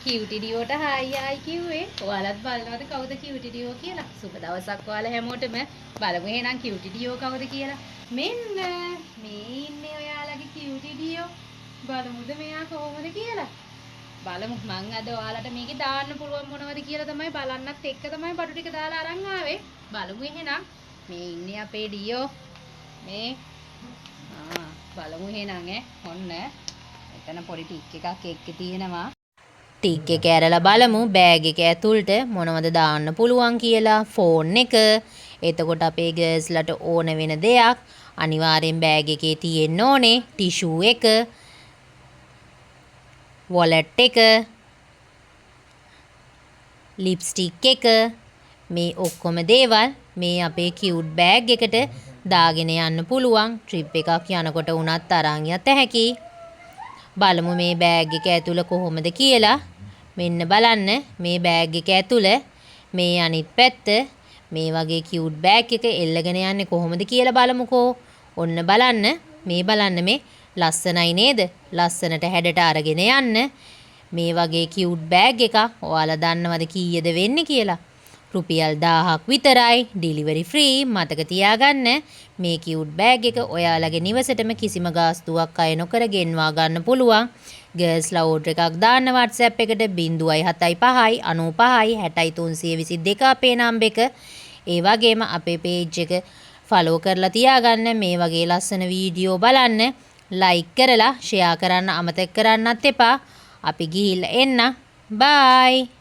කියුටිඩියෝට hi hi කිව්වේ. ඔයාලත් බලනවද කවුද කියුටිඩියෝ කියලා? සුබ දවසක් ඔයාලා හැමෝටම. බලමු එහෙනම් කියුටිඩියෝ කවුද කියලා. මෙන්න මේ ඉන්නේ ඔයාලගේ කියුටිඩියෝ. බලමුද මෙයා කොහොමද කියලා? බලමු. මං අද ඔයාලට මේකේ දාන්න පුළුවන් මොනවද කියලා තමයි බලන්නත් එක්ක තමයි බඩු ටික දාලා අරන් ආවේ. බලමු එහෙනම්. මේ ඉන්නේ අපේ ඩියෝ. මේ බලමු එහෙනම් ඔන්න එතන පොඩි ටික් එකක් එක්ක තියෙනවා. ටික් එක ඇරලා බලමු බෑග් එක ඇතුළට මොනවද දාන්න පුළුවන් කියලා. ෆෝන් එක. එතකොට අපේ ගර්ල්ස්ලට ඕන වෙන දෙයක් අනිවාර්යෙන් බෑග් එකේ තියෙන්න ඕනේ. ටිෂූ එක, වොලට් එක, ලිප්ස්ටික් එක, මේ ඔක්කොම දේවල් මේ අපේ කියුට් බෑග් එකට දාගෙන යන්න පුළුවන්. ට්‍රිප් එකක් යනකොට උනත් අරන් යත හැකියි. බලමු මේ බෑග් එක ඇතුළ කොහොමද කියලා. මෙන්න බලන්න මේ බෑග් එක ඇතුළ මේ අනිත් පැත්ත මේ වගේ කියුට් බෑග් එක එල්ලගෙන යන්නේ කොහොමද කියලා බලමුකෝ. ඔන්න බලන්න මේ ලස්සනයි නේද? ලස්සනට හැඩට අරගෙන යන්න මේ වගේ කියුට් බෑග් එකක්. ඔයාලා දන්නවද කීයද වෙන්නේ කියලා? රුපියල් 1000ක් විතරයි. Delivery free. මතක තියාගන්න මේ කියුට් බෑග් එක ඔයාලගේ නිවසටම කිසිම ගාස්තුවක් අය නොකර ගෙන්වා ගන්න පුළුවන්. ගර්ල්ස්ලා ඕඩර් එකක් දාන්න WhatsApp එකට 075 95 60 322 අපේ නම්බර් එක. ඒ වගේම අපේ page එක follow කරලා තියාගන්න. මේ වගේ ලස්සන වීඩියෝ බලන්න. like කරලා share කරන්න අමතක කරන්නත් එපා. අපි ගිහිල්ලා එන්න. bye.